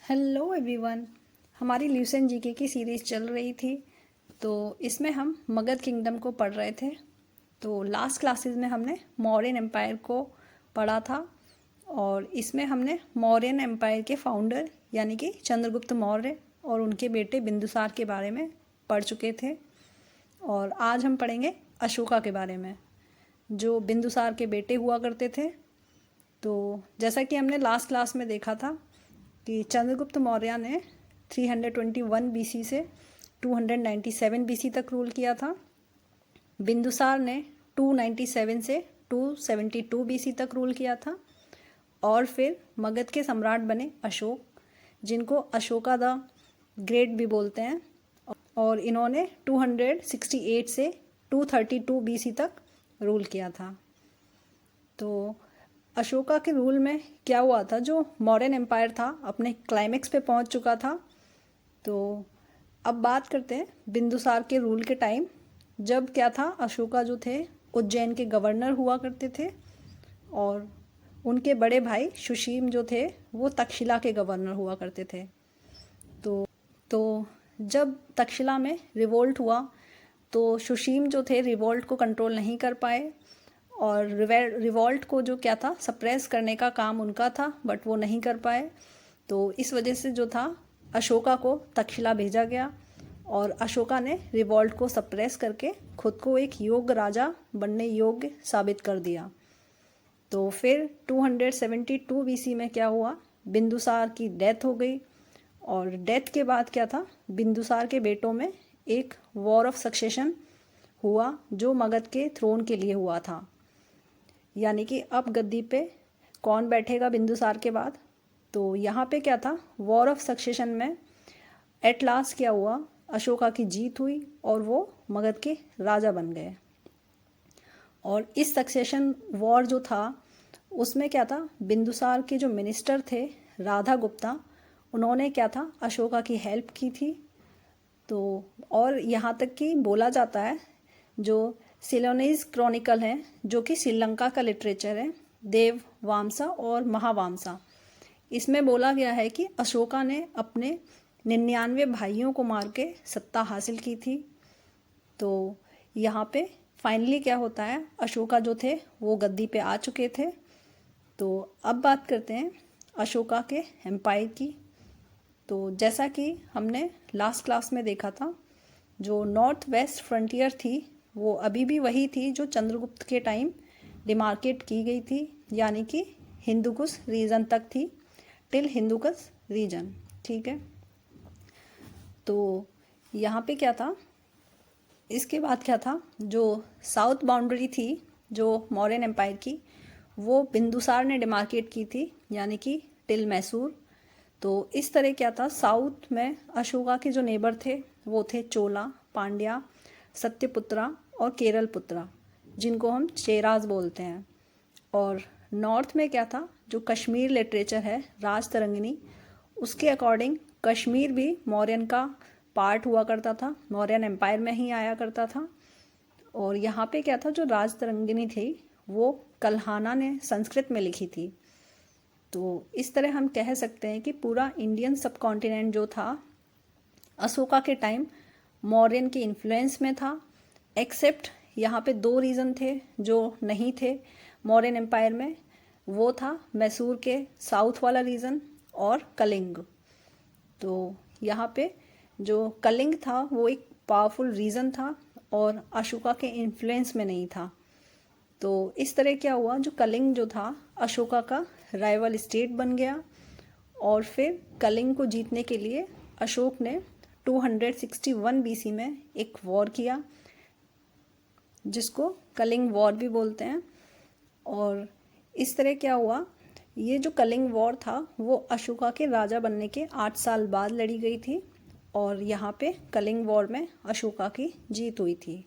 Hello everyone. हमारी Lucent GK की series चल रही थी, तो इसमें हम मगध किंगडम को पढ़ रहे थे। तो लास्ट क्लासेस में हमने मौर्यन एम्पायर को पढ़ा था और इसमें हमने मौर्यन एम्पायर के फाउंडर यानी कि चंद्रगुप्त मौर्य और उनके बेटे बिंदुसार के बारे में पढ़ चुके थे। और आज हम पढ़ेंगे अशोका के बारे में, जो बिंदुसार के बेटे हुआ करते थे। तो जैसा कि हमने लास्ट क्लास में देखा था कि चंद्रगुप्त मौर्य ने 321 बीसी से 297 बीसी तक रूल किया था। बिंदुसार ने 297 से 272 बीसी तक रूल किया था। और फिर मगध के सम्राट बने अशोक, जिनको अशोका द ग्रेट भी बोलते हैं। और इन्होंने 268 से 232 बीसी तक रूल किया था। तो अशोका के रूल में क्या हुआ था, जो मौर्यन एम्पायर था अपने क्लाइमेक्स पे पहुंच चुका था। तो अब बात करते हैं बिंदुसार के रूल के टाइम, जब क्या था, अशोका जो थे उज्जैन के गवर्नर हुआ करते थे और उनके बड़े भाई सुशीम जो थे वो तक्षशिला के गवर्नर हुआ करते थे। तो जब तक्षशिला में रिवोल्ट हुआ तो सुशीम जो थे रिवोल्ट को कंट्रोल नहीं कर पाए और रिवॉल्ट को जो क्या था सप्रेस करने का काम उनका था, बट वो नहीं कर पाए। तो इस वजह से जो था अशोका को तक्षशिला भेजा गया और अशोका ने रिवॉल्ट को सप्रेस करके खुद को एक योग्य राजा बनने योग्य साबित कर दिया। तो फिर 272 बीसी में क्या हुआ, बिंदुसार की डेथ हो गई। और डेथ के बाद क्या था, बिंदुसार के बेटों में एक वॉर ऑफ सक्सेशन हुआ जो मगध के थ्रोन के लिए हुआ था। यानी कि अब गद्दी पे कौन बैठेगा बिंदुसार के बाद। तो यहाँ पे क्या था, वॉर ऑफ सक्सेशन में एट लास्ट क्या हुआ, अशोका की जीत हुई और वो मगध के राजा बन गए। और इस सक्सेशन वॉर जो था उसमें क्या था, बिंदुसार के जो मिनिस्टर थे राधा गुप्ता, उन्होंने क्या था अशोका की हेल्प की थी। तो और यहाँ तक कि बोला जाता है, जो सिलोनीज क्रॉनिकल है जो कि श्रीलंका का लिटरेचर है, देव वामसा और महावामसा, इसमें बोला गया है कि अशोका ने अपने 99 भाइयों को मार के सत्ता हासिल की थी। तो यहाँ पे फाइनली क्या होता है, अशोका जो थे वो गद्दी पे आ चुके थे। तो अब बात करते हैं अशोका के एम्पायर की। तो जैसा कि हमने लास्ट क्लास में देखा था, जो नॉर्थ वेस्ट फ्रंटियर थी वो अभी भी वही थी जो चंद्रगुप्त के टाइम डिमार्केट की गई थी, यानी कि हिंदुकुश रीजन तक थी, टिल हिंदुकुश रीजन। ठीक है। तो यहाँ पे क्या था, इसके बाद क्या था, जो साउथ बाउंड्री थी जो मौर्यन एम्पायर की, वो बिंदुसार ने डिमार्केट की थी, यानी कि टिल मैसूर। तो इस तरह क्या था, साउथ में अशोका के जो नेबर थे वो थे चोला, पांड्या, सत्यपुत्रा और केरल पुत्रा, जिनको हम चेराज बोलते हैं। और नॉर्थ में क्या था, जो कश्मीर लिटरेचर है राजतरंगिनी, उसके अकॉर्डिंग कश्मीर भी मौर्यन का पार्ट हुआ करता था, मौर्यन एम्पायर में ही आया करता था। और यहाँ पे क्या था, जो राजतरंगिनी थी वो कल्हाना ने संस्कृत में लिखी थी। तो इस तरह हम कह सकते हैं कि पूरा इंडियन सब कॉन्टिनेंट जो था अशोका के टाइम मौर्यन के इन्फ्लुएंस में था, एक्सेप्ट यहाँ पे 2 रीज़न थे जो नहीं थे मौर्यन एम्पायर में। वो था मैसूर के साउथ वाला रीजन और कलिंग। तो यहाँ पे जो कलिंग था वो एक पावरफुल रीजन था और अशोका के इन्फ्लुएंस में नहीं था। तो इस तरह क्या हुआ, जो कलिंग जो था अशोका का राइवल स्टेट बन गया। और फिर कलिंग को जीतने के लिए अशोक ने 261 बीसी में एक वॉर किया, जिसको कलिंग वॉर भी बोलते हैं। और इस तरह क्या हुआ, ये जो कलिंग वॉर था वो अशोका के राजा बनने के 8 साल बाद लड़ी गई थी और यहाँ पे कलिंग वॉर में अशोका की जीत हुई थी।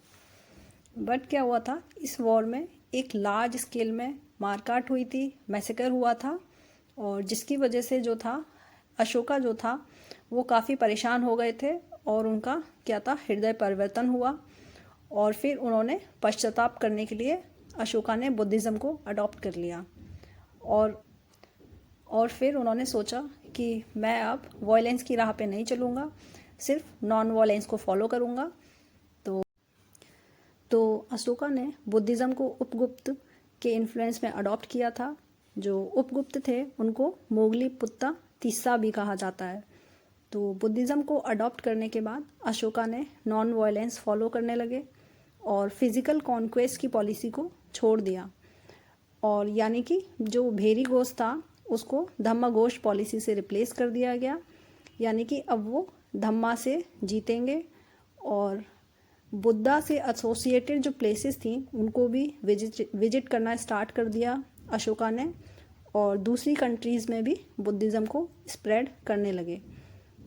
बट क्या हुआ था, इस वॉर में एक लार्ज स्केल में मारकाट हुई थी, मैसेकर हुआ था, और जिसकी वजह से जो था अशोका जो था वो काफ़ी परेशान हो गए थे और उनका क्या था, हृदय परिवर्तन हुआ। और फिर उन्होंने पश्चाताप करने के लिए अशोका ने बुद्धिज़्म को अडॉप्ट कर लिया और फिर उन्होंने सोचा कि मैं अब वॉयलेंस की राह पे नहीं चलूँगा, सिर्फ नॉन वॉयलेंस को फॉलो करूँगा। तो अशोका ने बुद्धिज़्म को उपगुप्त के इन्फ्लुएंस में अडॉप्ट किया था। जो उपगुप्त थे उनको मोगली पुत्ता तिस्सा भी कहा जाता है। तो बुद्धिज़्म को अडॉप्ट करने के बाद अशोका ने नॉन वायलेंस फॉलो करने लगे और फिज़िकल कॉन्क्वेस्ट की पॉलिसी को छोड़ दिया, और यानी कि जो भेरी घोष था उसको धम्मा घोष पॉलिसी से रिप्लेस कर दिया गया। यानी कि अब वो धम्मा से जीतेंगे, और बुद्धा से एसोसिएटेड जो प्लेसेस थी उनको भी विजिट करना स्टार्ट कर दिया अशोका ने, और दूसरी कंट्रीज़ में भी बुद्धिज़्म को स्प्रेड करने लगे।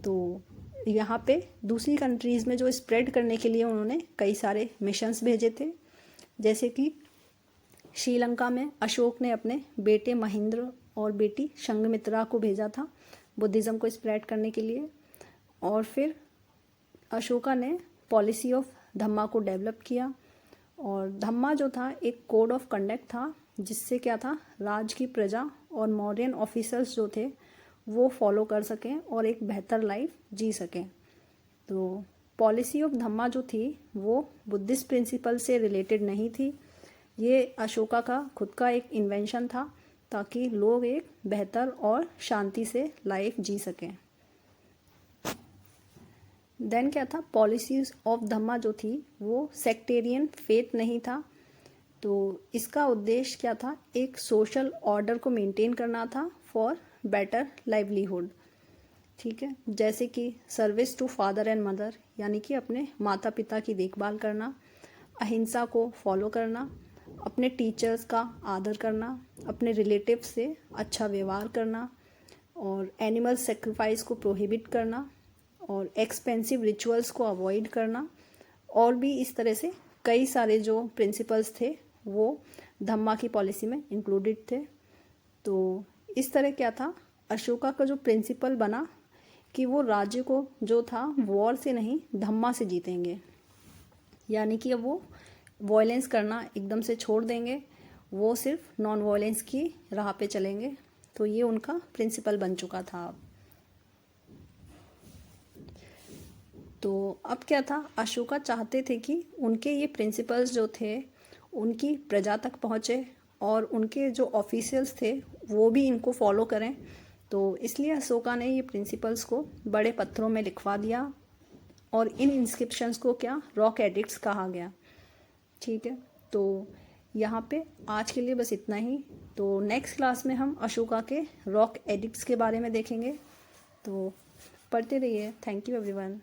तो यहाँ पे दूसरी कंट्रीज़ में जो स्प्रेड करने के लिए उन्होंने कई सारे मिशंस भेजे थे। जैसे कि श्रीलंका में अशोक ने अपने बेटे महेंद्र और बेटी संघमित्रा को भेजा था बुद्धिज़्म को स्प्रेड करने के लिए। और फिर अशोका ने पॉलिसी ऑफ धम्मा को डेवलप किया, और धम्मा जो था एक कोड ऑफ कंडक्ट था जिससे क्या था, राज की प्रजा और मॉडर्न ऑफिसर्स जो थे वो फॉलो कर सकें और एक बेहतर लाइफ जी सकें। तो पॉलिसी ऑफ धम्मा जो थी वो बुद्धिस्ट प्रिंसिपल से रिलेटेड नहीं थी, ये अशोका का खुद का एक इन्वेंशन था ताकि लोग एक बेहतर और शांति से लाइफ जी सकें। देन क्या था, पॉलिसीज ऑफ धम्मा जो थी वो सेक्टेरियन फेथ नहीं था। तो इसका उद्देश्य क्या था, एक सोशल ऑर्डर को मेंटेन करना था फॉर बेटर लाइवलीहुड। ठीक है, जैसे कि service to father and mother, यानी कि अपने माता पिता की देखभाल करना, अहिंसा को फॉलो करना, अपने टीचर्स का आदर करना, अपने रिलेटिव से अच्छा व्यवहार करना, और एनिमल सेक्रीफाइस को प्रोहिबिट करना, और एक्सपेंसिव रिचुअल्स को अवॉइड करना, और भी इस तरह से कई सारे जो प्रिंसिपल्स थे वो धम्मा की पॉलिसी में इंक्लूडेड थे। तो इस तरह क्या था, अशोका का जो प्रिंसिपल बना कि वो राज्य को जो था वॉर से नहीं धम्मा से जीतेंगे, यानी कि अब वो वॉयलेंस करना एकदम से छोड़ देंगे, वो सिर्फ नॉन वॉयलेंस की राह पे चलेंगे। तो ये उनका प्रिंसिपल बन चुका था अब। तो अब क्या था, अशोका चाहते थे कि उनके ये प्रिंसिपल्स जो थे उनकी प्रजा तक पहुँचे, और उनके जो ऑफिशियल्स थे वो भी इनको फॉलो करें। तो इसलिए अशोका ने ये प्रिंसिपल्स को बड़े पत्थरों में लिखवा दिया, और इन इंस्क्रिप्शंस को क्या, रॉक एडिक्ट्स कहा गया। ठीक है, तो यहाँ पे आज के लिए बस इतना ही। तो नेक्स्ट क्लास में हम अशोका के रॉक एडिक्ट्स के बारे में देखेंगे। तो पढ़ते रहिए। Thank you everyone.